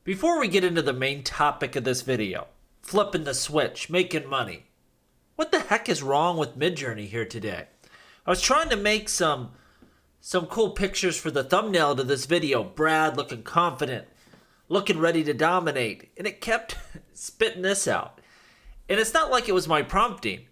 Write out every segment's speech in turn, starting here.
Before we get into the main topic of this video, flipping the switch, making money, what the heck is wrong with Midjourney here today? I was trying to make some cool pictures for the thumbnail to this video. Brad looking confident, looking ready to dominate, and it kept spitting this out. And it's not like it was my prompting.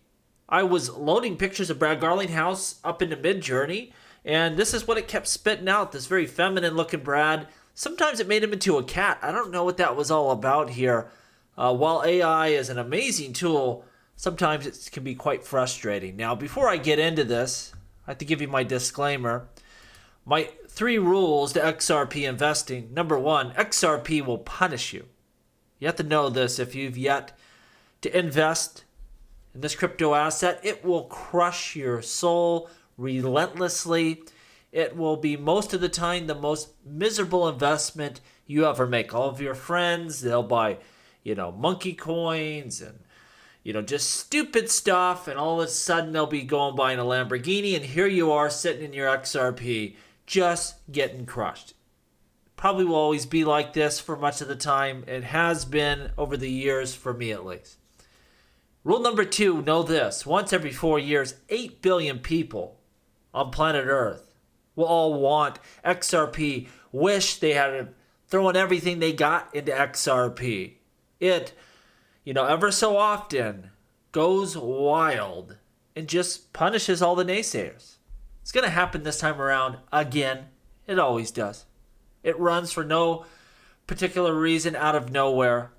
I was loading pictures of Brad Garlinghouse up into Midjourney, and this is what it kept spitting out, this very feminine looking Brad. Sometimes it made him into a cat. I don't know what that was all about here. While AI is an amazing tool, sometimes it can be quite frustrating. Now, before I get into this, I have to give you my disclaimer. My 3 rules to XRP investing. Number 1, XRP will punish you. You have to know this if you've yet to invest in this crypto asset. It will crush your soul relentlessly. It will be most of the time the most miserable investment you ever make. All of your friends, they'll buy, monkey coins and, just stupid stuff. And all of a sudden they'll be going buying a Lamborghini. And here you are sitting in your XRP just getting crushed. Probably will always be like this for much of the time. It has been over the years for me at least. Rule number 2, know this. Once every 4 years, 8 billion people on planet Earth will all want XRP, wish they had thrown everything they got into XRP. It, ever so often goes wild and just punishes all the naysayers. It's going to happen this time around again. It always does. It runs for no particular reason out of nowhere.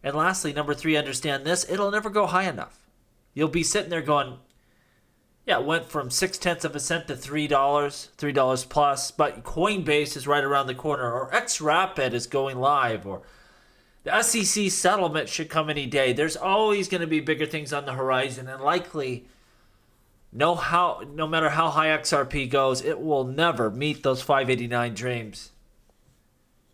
And lastly, number 3, understand this. It'll never go high enough. You'll be sitting there going, yeah, it went from 0.6 cents to $3 plus, but Coinbase is right around the corner, or XRapid is going live, or the SEC settlement should come any day. There's always going to be bigger things on the horizon, and likely, no matter how high XRP goes, it will never meet those 589 dreams.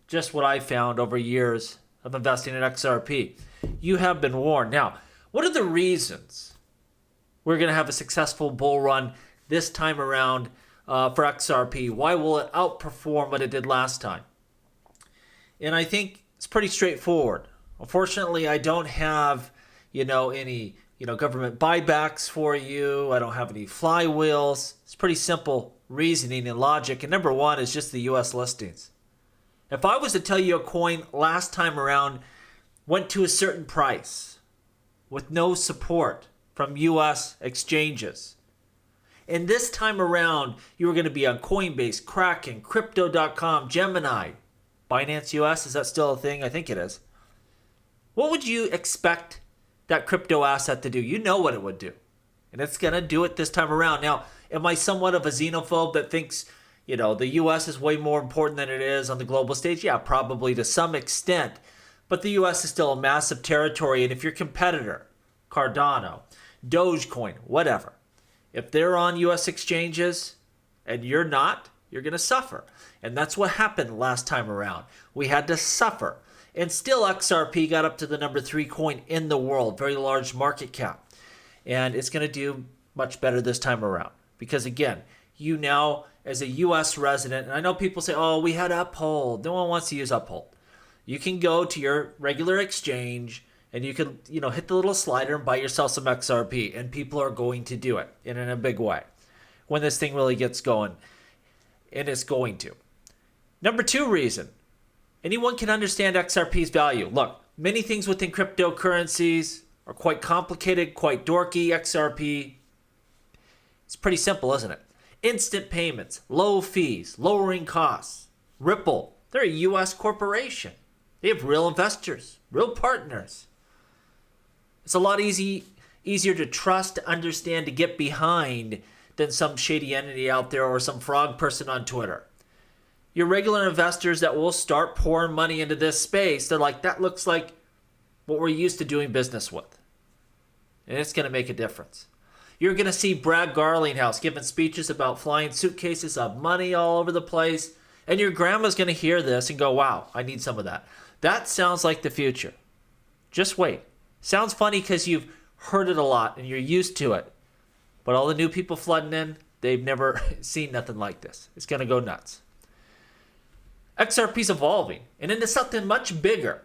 Just what I found over years of investing in XRP. You have been warned. Now, what are the reasons we're going to have a successful bull run this time around for XRP? Why will it outperform what it did last time? And I think it's pretty straightforward. Unfortunately, I don't have, any, government buybacks for you. I don't have any flywheels. It's pretty simple reasoning and logic. And number 1 is just the U.S. listings. If I was to tell you a coin last time around went to a certain price with no support from U.S. exchanges, and this time around you were going to be on Coinbase, Kraken, Crypto.com, Gemini, Binance US, is that still a thing? I think it is. What would you expect that crypto asset to do? You know what it would do. And it's going to do it this time around. Now, am I somewhat of a xenophobe that thinks, the U.S. is way more important than it is on the global stage? Yeah, probably to some extent. But the U.S. is still a massive territory. And if your competitor, Cardano, Dogecoin, whatever, if they're on U.S. exchanges and you're not, you're going to suffer. And that's what happened last time around. We had to suffer. And still XRP got up to the number 3 coin in the world, very large market cap. And it's going to do much better this time around. Because again, you now, as a U.S. resident, and I know people say, oh, we had Uphold. No one wants to use Uphold. You can go to your regular exchange and you can, hit the little slider and buy yourself some XRP. And people are going to do it in a big way when this thing really gets going. And it's going to. Number 2 reason. Anyone can understand XRP's value. Look, many things within cryptocurrencies are quite complicated, quite dorky. XRP, it's pretty simple, isn't it? Instant payments, low fees, lowering costs. Ripple, they're a U.S. corporation. They have real investors, real partners. It's a lot easier to trust, to understand, to get behind than some shady entity out there or some frog person on Twitter. Your regular investors that will start pouring money into this space, they're like, that looks like what we're used to doing business with. And it's going to make a difference. You're going to see Brad Garlinghouse giving speeches about flying suitcases of money all over the place. And your grandma's going to hear this and go, wow, I need some of that. That sounds like the future. Just wait. Sounds funny because you've heard it a lot and you're used to it. But all the new people flooding in, they've never seen nothing like this. It's going to go nuts. XRP is evolving and into something much bigger.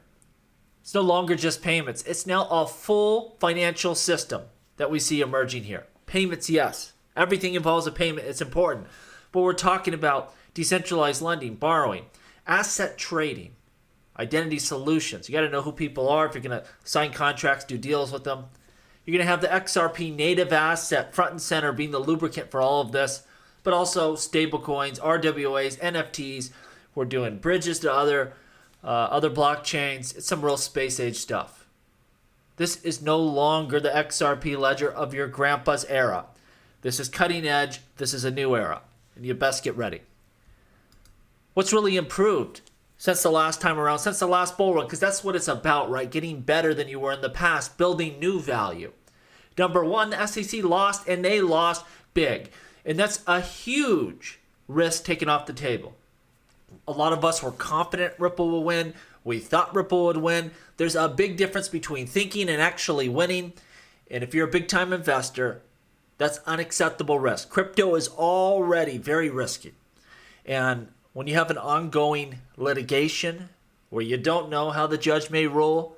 It's no longer just payments. It's now a full financial system that we see emerging here. Payments, yes. Everything involves a payment. It's important. But we're talking about decentralized lending, borrowing, asset trading, identity solutions. You got to know who people are if you're going to sign contracts, do deals with them. You're going to have the XRP native asset front and center being the lubricant for all of this, but also stablecoins, RWAs, NFTs. We're doing bridges to other blockchains. It's some real space age stuff. This is no longer the XRP ledger of your grandpa's era. This is cutting edge. This is a new era, and you best get ready. What's really improved since the last time around, since the last bull run? Because that's what it's about, right? Getting better than you were in the past, building new value. Number one, the SEC lost, and they lost big. And that's a huge risk taken off the table. A lot of us were confident Ripple will win. We thought Ripple would win. There's a big difference between thinking and actually winning. And if you're a big-time investor, that's unacceptable risk. Crypto is already very risky. And when you have an ongoing litigation where you don't know how the judge may rule,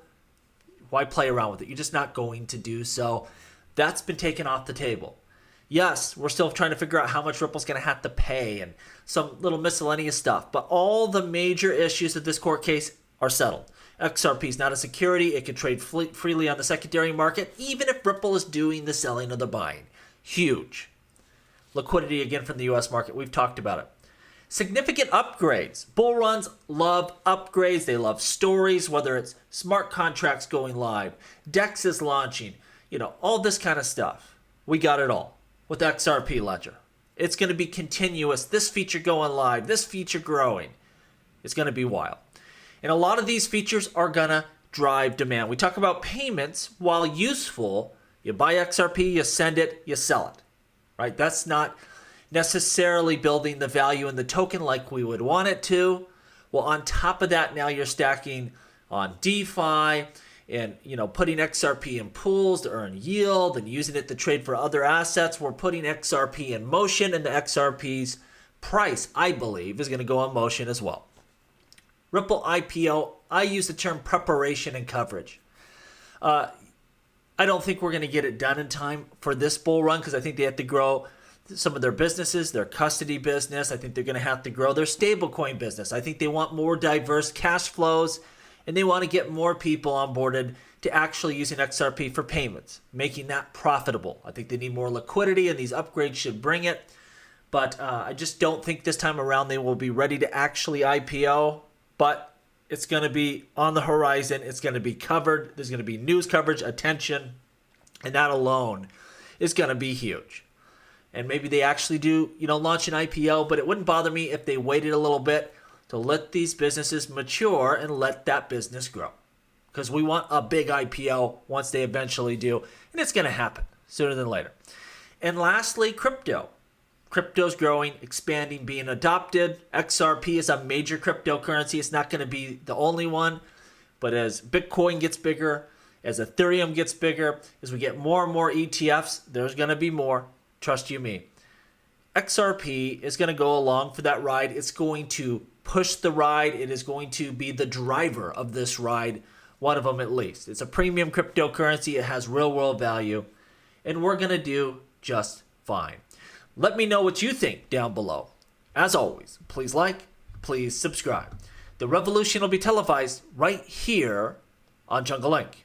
why play around with it? You're just not going to do so. That's been taken off the table. Yes, we're still trying to figure out how much Ripple's going to have to pay and some little miscellaneous stuff. But all the major issues of this court case are settled. XRP is not a security. It can trade freely on the secondary market, even if Ripple is doing the selling or the buying. Huge. Liquidity again from the U.S. market. We've talked about it. Significant upgrades. Bull runs love upgrades. They love stories, whether it's smart contracts going live, DEX is launching, all this kind of stuff. We got it all with XRP Ledger. It's going to be continuous. This feature going live, this feature growing. It's going to be wild. And a lot of these features are going to drive demand. We talk about payments. While useful, you buy XRP, you send it, you sell it. Right? That's not necessarily building the value in the token like we would want it to. Well, on top of that, now you're stacking on DeFi and putting XRP in pools to earn yield and using it to trade for other assets. We're putting XRP in motion, and the XRP's price, I believe, is going to go in motion as well. Ripple IPO, I use the term preparation and coverage. I don't think we're going to get it done in time for this bull run because I think they have to grow some of their businesses, their custody business. I think they're going to have to grow their stablecoin business. I think they want more diverse cash flows, and they want to get more people onboarded to actually using XRP for payments, making that profitable. I think they need more liquidity, and these upgrades should bring it. But I just don't think this time around they will be ready to actually IPO. But it's going to be on the horizon. It's going to be covered. There's going to be news coverage, attention, and that alone is going to be huge. And maybe they actually do, launch an IPO, but it wouldn't bother me if they waited a little bit to let these businesses mature and let that business grow. Because we want a big IPO once they eventually do, and it's going to happen sooner than later. And lastly, crypto. Crypto's growing, expanding, being adopted. XRP is a major cryptocurrency. It's not going to be the only one, but as Bitcoin gets bigger, as Ethereum gets bigger, as we get more and more ETFs, there's going to be more. Trust you me. XRP is going to go along for that ride. It's going to push the ride. It is going to be the driver of this ride, one of them at least. It's a premium cryptocurrency. It has real world value, and we're going to do just fine. Let me know what you think down below. As always, please like, please subscribe. The revolution will be televised right here on Jungle Link.